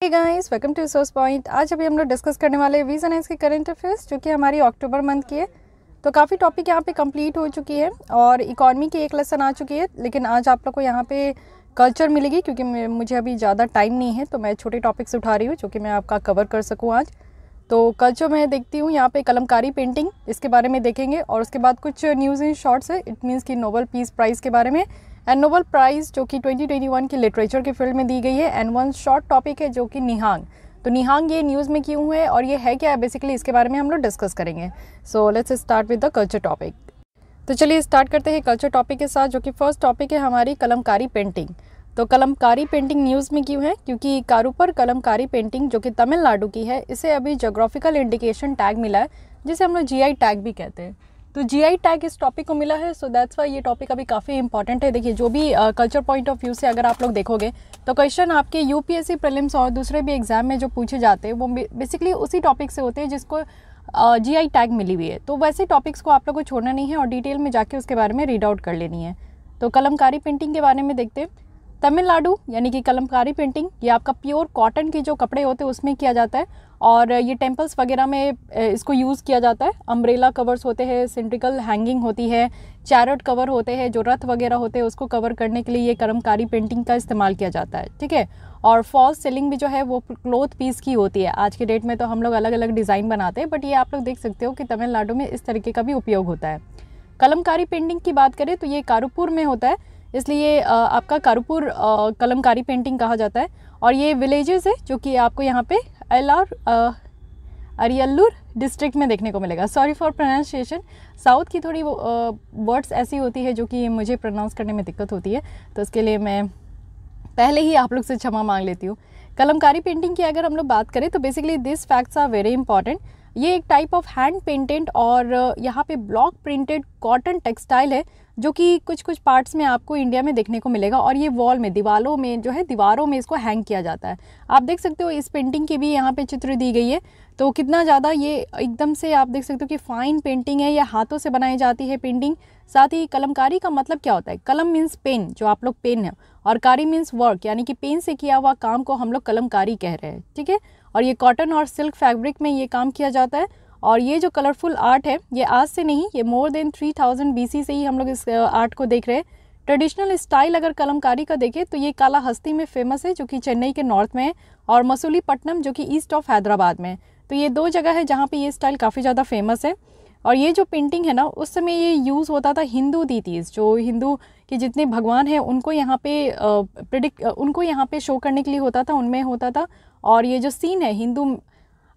Hey guys, welcome to source point. आज अभी हम लोग डिस्कस करने वाले हैं वीज़ एंड की करंट अफेयर्स, जो कि हमारी अक्टूबर मंथ की है। तो काफ़ी टॉपिक यहाँ पे कंप्लीट हो चुकी है और इकॉनमी की एक लेसन आ चुकी है, लेकिन आज आप लोग को यहाँ पे कल्चर मिलेगी, क्योंकि मुझे अभी ज़्यादा टाइम नहीं है, तो मैं छोटे टॉपिक्स उठा रही हूँ जो कि मैं आपका कवर कर सकूँ आज। तो कल्चर मैं देखती हूँ यहाँ पे कलमकारी पेंटिंग, इसके बारे में देखेंगे, और उसके बाद कुछ न्यूज़ इन शॉर्ट्स है, इट मीन्स कि नोबेल पीस प्राइज़ के बारे में, एंड नोबेल प्राइज़ जो कि 2021 की लिटरेचर के फील्ड में दी गई है, एंड वन शॉर्ट टॉपिक है जो कि निहांग। तो निहांग ये न्यूज़ में क्यों है और ये है क्या, बेसिकली इसके बारे में हम लोग डिस्कस करेंगे। So let's start with the culture topic. तो चलिए स्टार्ट करते हैं कल्चर टॉपिक के साथ, जो कि फर्स्ट टॉपिक है हमारी कलमकारी पेंटिंग। तो कलमकारी पेंटिंग न्यूज़ में क्यों है, क्योंकि कारूपर कलमकारी पेंटिंग जो कि तमिलनाडु की है, इसे अभी जोग्राफिकल इंडिकेशन टैग मिला है, जिसे हम लोग जीआई टैग भी कहते हैं। तो जीआई टैग इस टॉपिक को मिला है, सो दैट्स वाई ये टॉपिक अभी काफ़ी इंपॉर्टेंट है। देखिए, जो भी कल्चर पॉइंट ऑफ व्यू से अगर आप लोग देखोगे तो क्वेश्चन आपके यूपीएससी प्रीलिम्स और दूसरे भी एग्जाम में जो पूछे जाते हैं वो बेसिकली उसी टॉपिक से होते हैं जिसको जीआई टैग मिली हुई है। तो वैसे टॉपिक्स को आप लोग को छोड़ना नहीं है और डिटेल में जाके उसके बारे में रीड आउट कर लेनी है। तो कलमकारी पेंटिंग के बारे में देखते हैं। तमिलनाडु यानी कि कलमकारी पेंटिंग, ये आपका प्योर कॉटन के जो कपड़े होते हैं उसमें किया जाता है, और ये टेम्पल्स वगैरह में इसको यूज़ किया जाता है। अम्ब्रेला कवर्स होते हैं, सिंड्रिकल हैंगिंग होती है, चैरट कवर होते हैं, जो रथ वगैरह होते हैं उसको कवर करने के लिए ये कलमकारी पेंटिंग का इस्तेमाल किया जाता है, ठीक है। और फॉल्स सीलिंग भी जो है वो क्लॉथ पीस की होती है। आज के डेट में तो हम लोग अलग अलग डिज़ाइन बनाते हैं, बट ये आप लोग देख सकते हो कि तमिलनाडु में इस तरीके का भी उपयोग होता है। कलमकारी पेंटिंग की बात करें तो ये कारूपुर में होता है, इसलिए आपका कारूपुर कलमकारी पेंटिंग कहा जाता है। और ये विलेजेस है जो कि आपको यहाँ पे अरियल्लूर डिस्ट्रिक्ट में देखने को मिलेगा। सॉरी फॉर प्रोनाउंसिएशन, साउथ की थोड़ी वर्ड्स ऐसी होती है जो कि मुझे प्रोनाउंस करने में दिक्कत होती है, तो इसके लिए मैं पहले ही आप लोग से क्षमा मांग लेती हूँ। कलमकारी पेंटिंग की अगर हम लोग बात करें तो basically this facts are very important. ये एक टाइप ऑफ हैंड पेंटेड और यहाँ पे ब्लॉक प्रिंटेड कॉटन टेक्सटाइल है, जो कि कुछ कुछ पार्ट्स में आपको इंडिया में देखने को मिलेगा, और ये वॉल में, दीवारों में जो है, दीवारों में इसको हैंग किया जाता है। आप देख सकते हो इस पेंटिंग की भी यहाँ पे चित्र दी गई है, तो कितना ज़्यादा ये एकदम से आप देख सकते हो कि फाइन पेंटिंग है, या हाथों से बनाई जाती है पेंटिंग। साथ ही कलमकारी का मतलब क्या होता है, कलम मीन्स पेन, जो आप लोग पेन है, और कारी मीन्स वर्क, यानी कि पेन से किया हुआ काम को हम लोग कलमकारी कह रहे हैं, ठीक है। और ये कॉटन और सिल्क फैब्रिक में ये काम किया जाता है। और ये जो कलरफुल आर्ट है ये आज से नहीं, ये मोर देन 3000 BC से ही हम लोग इस आर्ट को देख रहे हैं। ट्रेडिशनल स्टाइल अगर कलमकारी का देखें तो ये कालाहस्ती में फेमस है, जो कि चेन्नई के नॉर्थ में है, और मसूलीपट्टनम जो कि ईस्ट ऑफ हैदराबाद में। तो ये दो जगह है जहाँ पे ये स्टाइल काफ़ी ज़्यादा फेमस है। और ये जो पेंटिंग है ना, उस समय ये यूज़ होता था हिंदू दीतीज़, जो हिंदू के जितने भगवान हैं उनको यहाँ पे उनको यहाँ पे शो करने के लिए होता था, उनमें होता था। और ये जो सीन है हिंदू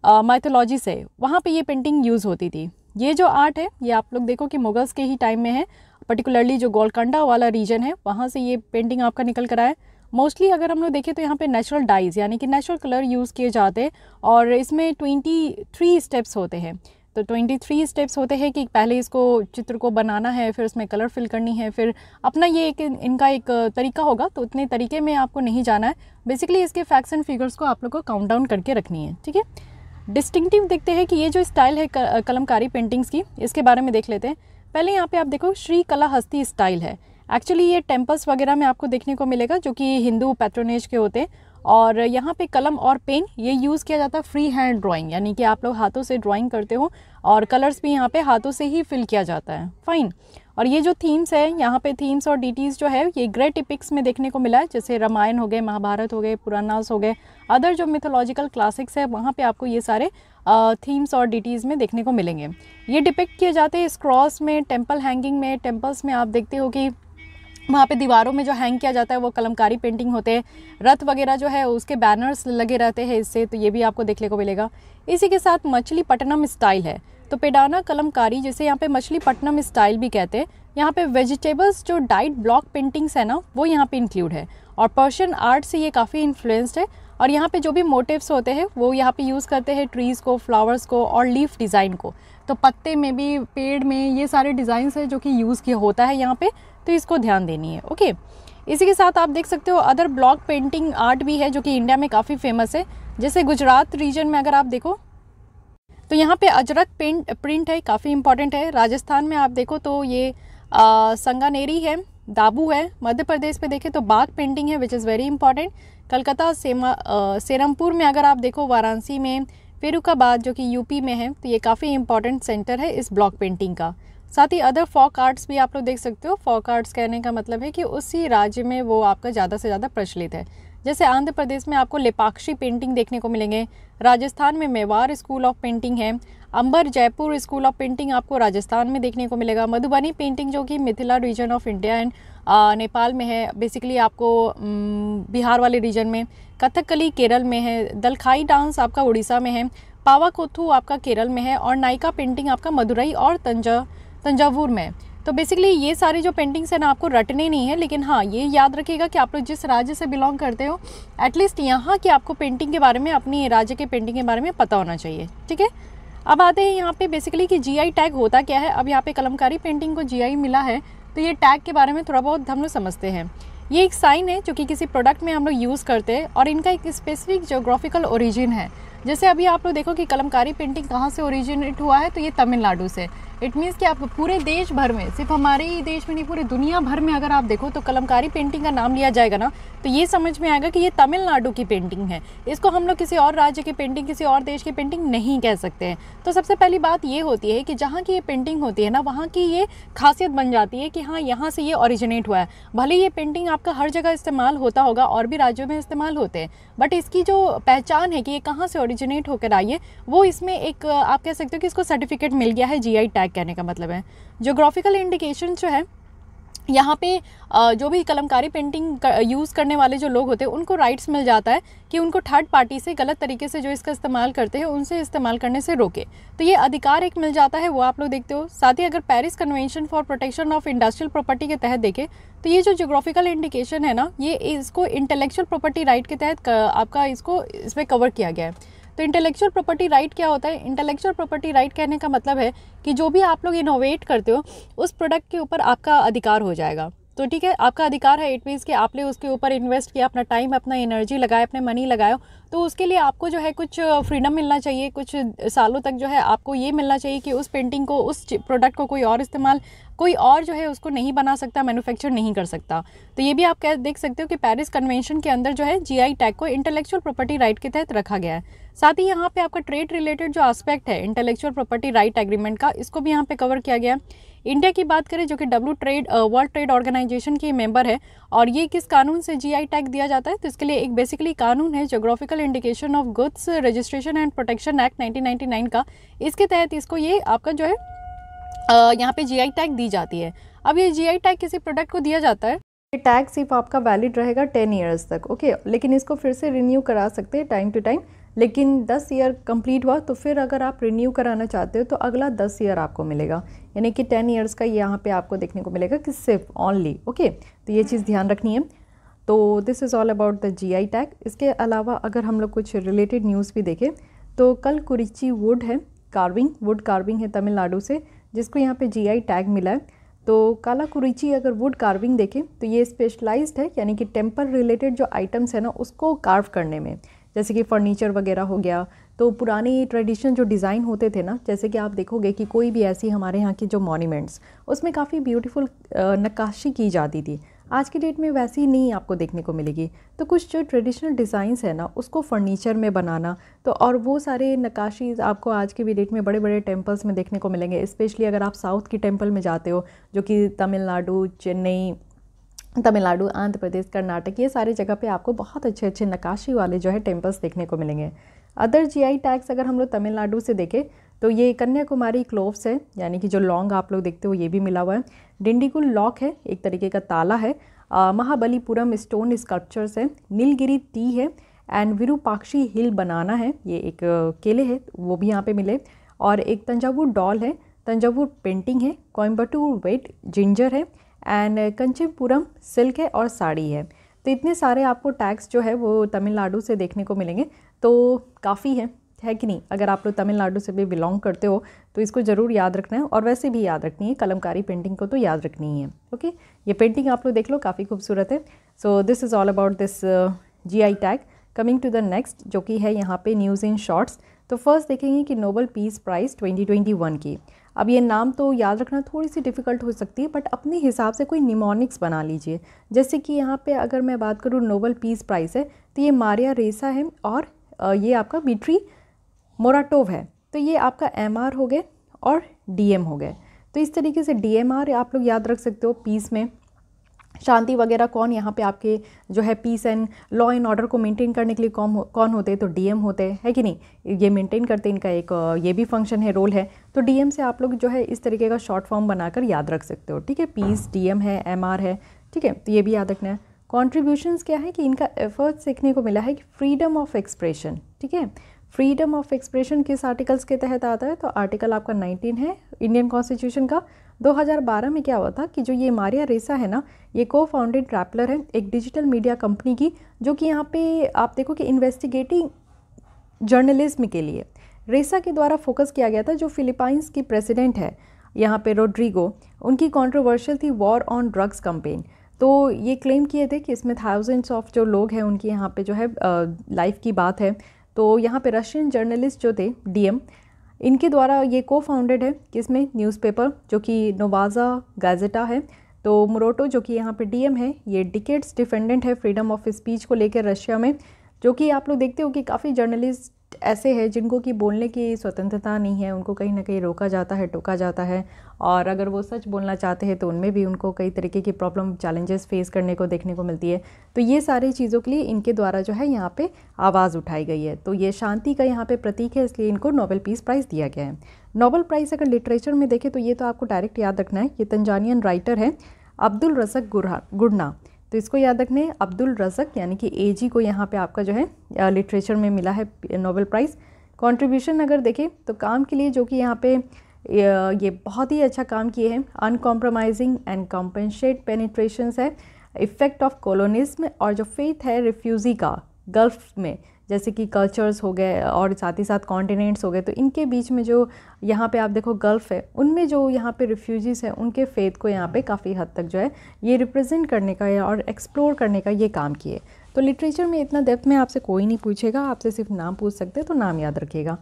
माइथोलॉजी से, वहाँ पे ये पेंटिंग यूज़ होती थी। ये जो आर्ट है ये आप लोग देखो कि मुगल्स के ही टाइम में है, पर्टिकुलरली जो गोलकोंडा वाला रीजन है वहाँ से ये पेंटिंग आपका निकल कर आया। मोस्टली अगर हम लोग देखें तो यहाँ पे नेचुरल डाइज यानी कि नेचुरल कलर यूज़ किए जाते हैं, और इसमें 23 स्टेप्स होते हैं। तो 23 स्टेप्स होते हैं कि पहले इसको चित्र को बनाना है, फिर उसमें कलर फिल करनी है, फिर अपना ये इनका एक तरीका होगा, तो उतने तरीके में आपको नहीं जाना है। बेसिकली इसके फैक्ट्स एंड फिगर्स को आप लोग को काउंट डाउन करके रखनी है, ठीक है। डिस्टिंक्टिव देखते हैं कि ये जो स्टाइल है कलमकारी पेंटिंग्स की, इसके बारे में देख लेते हैं। पहले यहाँ पे आप देखो श्री कलाहस्ती स्टाइल है। एक्चुअली ये टेम्पल्स वगैरह में आपको देखने को मिलेगा, जो कि हिंदू पैट्रोनेज के होते हैं। और यहाँ पे कलम और पेन ये यूज़ किया जाता है फ्री हैंड ड्राइंग, यानी कि आप लोग हाथों से ड्राइंग करते हो, और कलर्स भी यहाँ पे हाथों से ही फिल किया जाता है, फाइन। और ये जो थीम्स है यहाँ पे, थीम्स और डीटीज़ जो है ये ग्रेट इपिक्स में देखने को मिला है, जैसे रामायण हो गए, महाभारत हो गए, पुराणास हो गए, अदर जो मिथोलॉजिकल क्लासिक्स है वहाँ पे आपको ये सारे थीम्स और डीटीज़ में देखने को मिलेंगे। ये डिपिक्ट किए जाते हैं क्रॉस में, टेम्पल हैंगिंग में। टेम्पल्स में आप देखते हो कि वहाँ पे दीवारों में जो हैंग किया जाता है वो कलमकारी पेंटिंग होते हैं। रथ वगैरह जो है उसके बैनर्स लगे रहते हैं इससे, तो ये भी आपको देखने को मिलेगा। इसी के साथ मछलीपट्टनम स्टाइल है, तो पेडाना कलमकारी, जिसे यहाँ पे मछलीपट्टनम स्टाइल भी कहते हैं। यहाँ पे वेजिटेबल्स जो डाइट ब्लॉक पेंटिंग्स है ना, वो यहाँ पे इंक्लूड है, और पर्शियन आर्ट से ये काफ़ी इन्फ्लुएंस्ड है। और यहाँ पे जो भी मोटिव्स होते हैं वो यहाँ पे यूज़ करते हैं ट्रीज़ को, फ्लावर्स को, और लीफ डिज़ाइन को। तो पत्ते में भी, पेड़ में, ये सारे डिज़ाइंस है जो कि यूज़ किया होता है यहाँ पे, तो इसको ध्यान देनी है, ओके। इसी के साथ आप देख सकते हो अदर ब्लॉक पेंटिंग आर्ट भी है जो कि इंडिया में काफ़ी फेमस है। जैसे गुजरात रीजन में अगर आप देखो तो यहाँ पे अजरक प्रिंट है, काफ़ी इंपॉर्टेंट है। राजस्थान में आप देखो तो ये संगानेरी है, दाबू है। मध्य प्रदेश पे देखें तो बाग पेंटिंग है which is very important. Calcutta Serampore में अगर आप देखो, वाराणसी में, फिरोजाबाद जो कि यूपी में है, तो ये काफ़ी इंपॉर्टेंट सेंटर है इस ब्लॉक पेंटिंग का। साथ ही अदर फॉक आर्ट्स भी आप लोग देख सकते हो। फॉक आर्ट्स कहने का मतलब है कि उसी राज्य में वो आपका ज़्यादा से ज़्यादा प्रचलित है। जैसे आंध्र प्रदेश में आपको लेपाक्षी पेंटिंग देखने को मिलेंगे, राजस्थान में मेवाड़ स्कूल ऑफ पेंटिंग है, अंबर जयपुर स्कूल ऑफ पेंटिंग आपको राजस्थान में देखने को मिलेगा, मधुबनी पेंटिंग जो कि Mithila region of India and Nepal में है, बेसिकली आपको बिहार वाले रीजन में, कथकली केरल में है, दलखाई डांस आपका उड़ीसा में है, पावाकोथू आपका केरल में है, और नायका पेंटिंग आपका मदुरई और तंजावुर में। तो बेसिकली ये सारी जो पेंटिंग्स है ना, आपको रटने नहीं है, लेकिन हाँ ये याद रखिएगा कि आप लोग जिस राज्य से बिलोंग करते हो, एटलीस्ट यहाँ की आपको पेंटिंग के बारे में, अपनी राज्य के पेंटिंग के बारे में पता होना चाहिए। ठीक है, अब आते हैं यहाँ पे बेसिकली कि जीआई टैग होता क्या है। अब यहाँ पे कलमकारी पेंटिंग को जीआई मिला है, तो ये टैग के बारे में थोड़ा बहुत हम लोग समझते हैं। ये एक साइन है जो कि किसी प्रोडक्ट में हम लोग यूज़ करते हैं, और इनका एक स्पेसिफिक जोग्राफिकल ओरिजिन है। जैसे अभी आप लोग देखो कि कलमकारी पेंटिंग कहाँ से ओरिजिनेट हुआ है, तो ये तमिलनाडु से। इट मीन्स कि आप पूरे देश भर में, सिर्फ हमारे ही देश में नहीं, पूरे दुनिया भर में अगर आप देखो तो कलमकारी पेंटिंग का नाम लिया जाएगा ना, तो ये समझ में आएगा कि ये तमिलनाडु की पेंटिंग है। इसको हम लोग किसी और राज्य की पेंटिंग, किसी और देश की पेंटिंग नहीं कह सकते हैं। तो सबसे पहली बात ये होती है कि जहाँ की ये पेंटिंग होती है ना, वहाँ की ये खासियत बन जाती है कि हाँ यहाँ से ये ओरिजिनेट हुआ है। भले ये पेंटिंग आपका हर जगह इस्तेमाल होता होगा, और भी राज्यों में इस्तेमाल होते हैं, बट इसकी जो पहचान है कि ये कहाँ से ओरिजिनेट होकर आई है, वो इसमें एक आप कह सकते हो कि इसको सर्टिफिकेट मिल गया है। जीआई टैग कहने का मतलब है ज्योग्राफिकल इंडिकेशन जो है। यहाँ पे जो भी कलमकारी पेंटिंग यूज़ करने वाले जो लोग होते हैं, उनको राइट्स मिल जाता है कि उनको थर्ड पार्टी से गलत तरीके से जो इसका इस्तेमाल करते हैं, उनसे इस्तेमाल करने से रोके। तो ये अधिकार एक मिल जाता है, वो आप लोग देखते हो। साथ ही अगर Paris convention for protection of industrial property के तहत देखें, तो ये जो ज्योग्राफिकल इंडिकेशन है ना, ये इसको इंटेलेक्चुअल प्रॉपर्टी राइट के तहत आपका इसको इसमें कवर किया गया है। तो इंटेलेक्चुअल प्रॉपर्टी राइट क्या होता है? इंटेलेक्चुअल प्रॉपर्टी राइट कहने का मतलब है कि जो भी आप लोग इनोवेट करते हो, उस प्रोडक्ट के ऊपर आपका अधिकार हो जाएगा। तो ठीक है, आपका अधिकार है, इट मीन्स कि आपने उसके ऊपर इन्वेस्ट किया, अपना टाइम, अपना एनर्जी लगाया, अपने मनी लगाया, तो उसके लिए आपको जो है कुछ फ्रीडम मिलना चाहिए। कुछ सालों तक जो है आपको ये मिलना चाहिए कि उस पेंटिंग को, उस प्रोडक्ट को कोई और जो है उसको नहीं बना सकता, मैन्युफैक्चर नहीं कर सकता। तो ये भी आप देख सकते हो कि पेरिस कन्वेंशन के अंदर जो है जीआई टैग को इंटेलेक्चुअल प्रॉपर्टी राइट के तहत रखा गया है। साथ ही यहाँ पे आपका ट्रेड रिलेटेड जो एस्पेक्ट है इंटेलेक्चुअल प्रॉपर्टी राइट एग्रीमेंट का, इसको भी यहाँ पे कवर किया गया है। इंडिया की बात करें, जो कि वर्ल्ड ट्रेड ऑर्गेनाइजेशन की मेंबर है, और ये किस कानून से जीआई टैग दिया जाता है, तो इसके लिए एक बेसिकली कानून है, geographical indication of goods registration and protection act 1999 का। इसके तहत इसको ये आपका जो है यहाँ पे जीआई टैग दी जाती है। अब ये जीआई टैग किसी प्रोडक्ट को दिया जाता है, ये टैग सिर्फ आपका वैलिड रहेगा 10 ईयर्स तक, ओके। लेकिन इसको फिर से रिन्यू करा सकते हैं टाइम टू टाइम। लेकिन 10 ईयर कंप्लीट हुआ तो फिर अगर आप रिन्यू कराना चाहते हो तो अगला 10 ईयर आपको मिलेगा, यानी कि 10 ईयर्स का यहाँ पे आपको देखने को मिलेगा कि सिर्फ ओनली, ओके। तो ये चीज़ ध्यान रखनी है। तो this is all about the GI tag. इसके अलावा अगर हम लोग कुछ रिलेटेड न्यूज़ भी देखें, तो कल कुरिची वुड है, वुड कार्विंग है तमिलनाडु से, जिसको यहाँ पे जीआई टैग मिला है। तो काला कुरिची अगर वुड कार्विंग देखें तो ये स्पेशलाइज्ड है, यानी कि टेम्पल रिलेटेड जो आइटम्स है ना, उसको कार्व करने में, जैसे कि फर्नीचर वगैरह हो गया। तो पुरानी ट्रेडिशनल जो डिज़ाइन होते थे ना, जैसे कि आप देखोगे कि कोई भी ऐसी हमारे यहाँ की जो मॉन्यूमेंट्स, उसमें काफ़ी ब्यूटीफुल नक्काशी की जाती थी। आज की डेट में वैसी नहीं आपको देखने को मिलेगी। तो कुछ जो ट्रेडिशनल डिज़ाइंस है ना, उसको फर्नीचर में बनाना, तो और वो सारे नक्काशी आपको आज की भी डेट में बड़े बड़े टेम्पल्स में देखने को मिलेंगे। स्पेशली अगर आप साउथ की टेम्पल में जाते हो, जो कि तमिलनाडु, चेन्नई, तमिलनाडु, आंध्र प्रदेश, कर्नाटक, ये सारी जगह पे आपको बहुत अच्छे अच्छे नक्काशी वाले जो है टेम्पल्स देखने को मिलेंगे। अदर जीआई टैग्स अगर हम लोग तमिलनाडु से देखें तो ये कन्याकुमारी क्लोव्स है, यानी कि जो लौंग आप लोग देखते हो ये भी मिला हुआ है। डिंडीगुल लॉक है, एक तरीके का ताला है। महाबलीपुरम स्टोन स्कल्पचर्स है। नीलगिरी टी है एंड विरूपाक्षी हिल बनाना है, ये एक केले है, वो भी यहाँ पे मिले। और एक तंजावुर डॉल है, तंजावुर पेंटिंग है, कोयम्बटूर वेट जिंजर है एंड कंचीपुरम सिल्क है और साड़ी है। तो इतने सारे आपको टैग्स जो है वो तमिलनाडु से देखने को मिलेंगे। तो काफ़ी है कि नहीं? अगर आप लोग तमिलनाडु से भी बिलोंग करते हो तो इसको ज़रूर याद रखना है, और वैसे भी याद रखनी है, कलमकारी पेंटिंग को तो याद रखनी है, ओके। ये पेंटिंग आप लोग देख लो, काफ़ी खूबसूरत है। So this is all about this GI tag. Coming to the next, जो कि है यहाँ पे न्यूज़ इन शॉर्ट्स। तो फर्स्ट देखेंगे कि नोबल पीस प्राइज़ 2021 की। अब ये नाम तो याद रखना थोड़ी सी डिफ़िकल्ट हो सकती है, बट अपने हिसाब से कोई निमोनिक्स बना लीजिए। जैसे कि यहाँ पे अगर मैं बात करूँ नोबेल पीस प्राइज़ है तो ये मारिया रेसा है और ये आपका दमित्री मोराटोव है। तो ये आपका MR हो गए और DM हो गए। तो इस तरीके से DMR आप लोग याद रख सकते हो। पीस में शांति वगैरह कौन यहाँ पे आपके जो है peace and law and order को मेंटेन करने के लिए कौन होते हैं, तो DM होते हैं, है कि नहीं। ये मेंटेन करते हैं, इनका एक ये भी फंक्शन है, रोल है। तो DM से आप लोग जो है इस तरीके का शॉर्ट फॉर्म बनाकर याद रख सकते हो, ठीक है। पीस DM है, MR है, ठीक है, तो ये भी याद रखना है। कॉन्ट्रीब्यूशंस क्या है कि इनका एफर्ट सीखने को मिला है कि फ्रीडम ऑफ एक्सप्रेशन, ठीक है। फ्रीडम ऑफ एक्सप्रेशन किस आर्टिकल्स के तहत आता है, तो आर्टिकल आपका 19 है इंडियन कॉन्स्टिट्यूशन का। 2012 में क्या हुआ था कि जो ये मारिया रेसा है ना, ये को फाउंडेड ट्रैपलर है एक डिजिटल मीडिया कंपनी की, जो कि यहाँ पे आप देखो कि इन्वेस्टिगेटिंग जर्नलिज्म के लिए रेसा के द्वारा फोकस किया गया था। जो फिलीपाइंस की प्रेसिडेंट है यहाँ पे रोड्रिगो, उनकी कंट्रोवर्शियल थी वॉर ऑन ड्रग्स कैंपेन। तो ये क्लेम किए थे कि इसमें थाउजेंड्स ऑफ जो लोग हैं उनकी यहाँ पे जो है लाइफ की बात है। तो यहाँ पे रशियन जर्नलिस्ट जो थे DM, इनके द्वारा ये को फाउंडेड है किसमें, न्यूज़पेपर जो कि नोवाजा गैजेटा है। तो मोराटोव जो कि यहाँ पे DM है, ये डिकेड्स डिफेंडेंट है फ्रीडम ऑफ स्पीच को लेकर रशिया में। जो कि आप लोग देखते हो कि काफ़ी जर्नलिस्ट ऐसे हैं जिनको कि बोलने की स्वतंत्रता नहीं है, उनको कहीं ना कहीं रोका जाता है, टोका जाता है, और अगर वो सच बोलना चाहते हैं तो उनमें भी उनको कई तरीके की प्रॉब्लम चैलेंजेस फेस करने को देखने को मिलती है। तो ये सारी चीज़ों के लिए इनके द्वारा जो है यहाँ पे आवाज़ उठाई गई है। तो ये शांति का यहाँ पे प्रतीक है, इसलिए इनको नोबेल पीस प्राइज़ दिया गया है। नोबेल प्राइज़ अगर लिटरेचर में देखें तो ये तो आपको डायरेक्ट याद रखना है, ये तंजानियन राइटर है अब्दुल रज़क गुरना। तो इसको याद रखने, अब्दुल रज़क यानी कि AG को यहाँ पे आपका जो है लिटरेचर में मिला है नोबेल प्राइज़। कंट्रीब्यूशन अगर देखें तो काम के लिए जो कि यहाँ पे ये बहुत ही अच्छा काम किए हैं, अनकॉम्प्रोमाइजिंग एंड कॉम्पेंसेट पेनिट्रेशंस है, इफेक्ट ऑफ कॉलोनिज्म, और जो फेथ है रिफ्यूज़ी का गल्फ में, जैसे कि कल्चर्स हो गए और साथ ही साथ कॉन्टिनेंट्स हो गए। तो इनके बीच में जो यहाँ पे आप देखो गल्फ़ है, उनमें जो यहाँ पे रिफ्यूजीज़ हैं उनके फेथ को यहाँ पे काफ़ी हद तक जो है ये रिप्रेजेंट करने का और एक्सप्लोर करने का ये काम किए। तो लिटरेचर में इतना डेप्थ में आपसे कोई नहीं पूछेगा, आपसे सिर्फ नाम पूछ सकते हैं, तो नाम याद रखिएगा।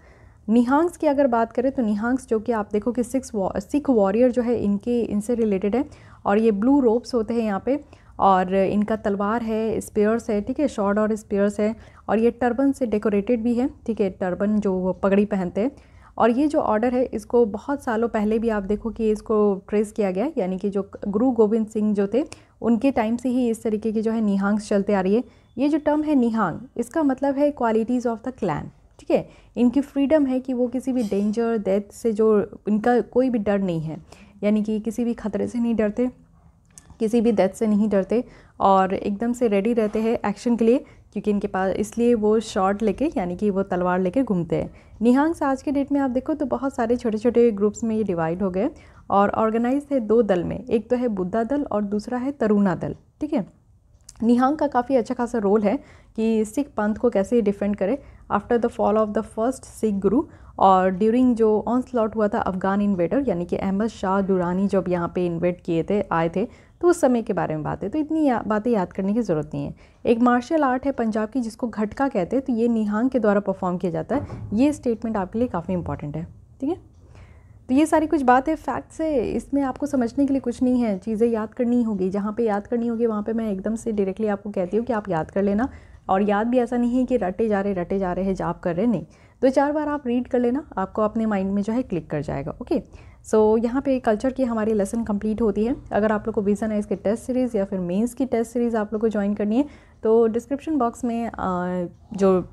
निहांग्स की अगर बात करें तो निहांग्स जो कि आप देखो कि सिख वॉरियर जो है इनसे रिलेटेड है, और ये ब्लू रोब्स होते हैं यहाँ पे, और इनका तलवार है, स्पेयर्स है, ठीक है, शॉर्ट और स्पेयर्स है, और ये टर्बन से डेकोरेटेड भी है, ठीक है, टर्बन जो वो पगड़ी पहनते हैं। और ये जो ऑर्डर है इसको बहुत सालों पहले भी आप देखो कि इसको ट्रेस किया गया, यानी कि जो गुरु गोविंद सिंह जो थे उनके टाइम से ही इस तरीके की जो है निहांग्स चलते आ रही है। ये जो टर्म है निहांग, इसका मतलब है क्वालिटीज़ ऑफ द क्लैन, ठीक है। इनकी फ्रीडम है कि वो किसी भी डेंजर डेथ से जो इनका कोई भी डर नहीं है, यानी कि किसी भी खतरे से नहीं डरते, किसी भी डेथ से नहीं डरते, और एकदम से रेडी रहते हैं एक्शन के लिए, क्योंकि इनके पास इसलिए वो शॉर्ट लेके यानी कि वो तलवार लेके घूमते हैं। निहांग्स आज के डेट में आप देखो तो बहुत सारे छोटे छोटे ग्रुप्स में ये डिवाइड हो गए और ऑर्गेनाइज है 2 दल में, एक तो है बुद्धा दल और दूसरा है तरुणा दल, ठीक है। निहांग का काफ़ी अच्छा खासा रोल है कि सिख पंथ को कैसे डिफेंड करे after the fall of the first Sikh गुरु, और ड्यूरिंग जो ऑनस्लॉट हुआ था अफगान इन्वेडर यानी कि अहमद शाह दुरानी जब यहाँ पे इन्वेड किए थे, आए थे, तो उस समय के बारे में बात है। तो इतनी बातें याद करने की ज़रूरत नहीं है। एक मार्शल आर्ट है पंजाब की जिसको घटका कहते हैं, तो ये निहांग के द्वारा परफॉर्म किया जाता है। ये स्टेटमेंट आपके लिए काफ़ी इंपॉर्टेंट है, ठीक है। तो ये सारी कुछ बात है, फैक्ट्स है, इसमें आपको समझने के लिए कुछ नहीं है, चीज़ें याद करनी होगी। जहाँ पे याद करनी होगी वहाँ पे मैं एकदम से डायरेक्टली आपको कहती हूँ कि आप याद कर लेना। और याद भी ऐसा नहीं है कि रटे जा रहे हैं जाप कर रहे, नहीं, 2-4 बार आप रीड कर लेना, आपको अपने माइंड में जो है क्लिक कर जाएगा। ओके, सो यहाँ पे कल्चर की हमारी लेसन कंप्लीट होती है। अगर आप लोग को विज़न है इसके टेस्ट सीरीज़ या फिर मेंस की टेस्ट सीरीज़ आप लोग को ज्वाइन करनी है, तो डिस्क्रिप्शन बॉक्स में जो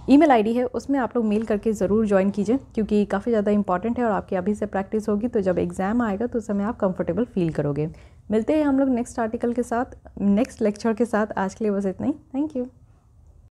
ईमेल आईडी है उसमें आप लोग मेल करके ज़रूर ज्वाइन कीजिए, क्योंकि काफ़ी ज़्यादा इंपॉर्टेंट है और आपकी अभी से प्रैक्टिस होगी तो जब एग्ज़ाम आएगा तो उस समय आप कंफर्टेबल फील करोगे। मिलते हैं हम लोग नेक्स्ट आर्टिकल के साथ, नेक्स्ट लेक्चर के साथ। आज के लिए बस इतना ही। Thank you.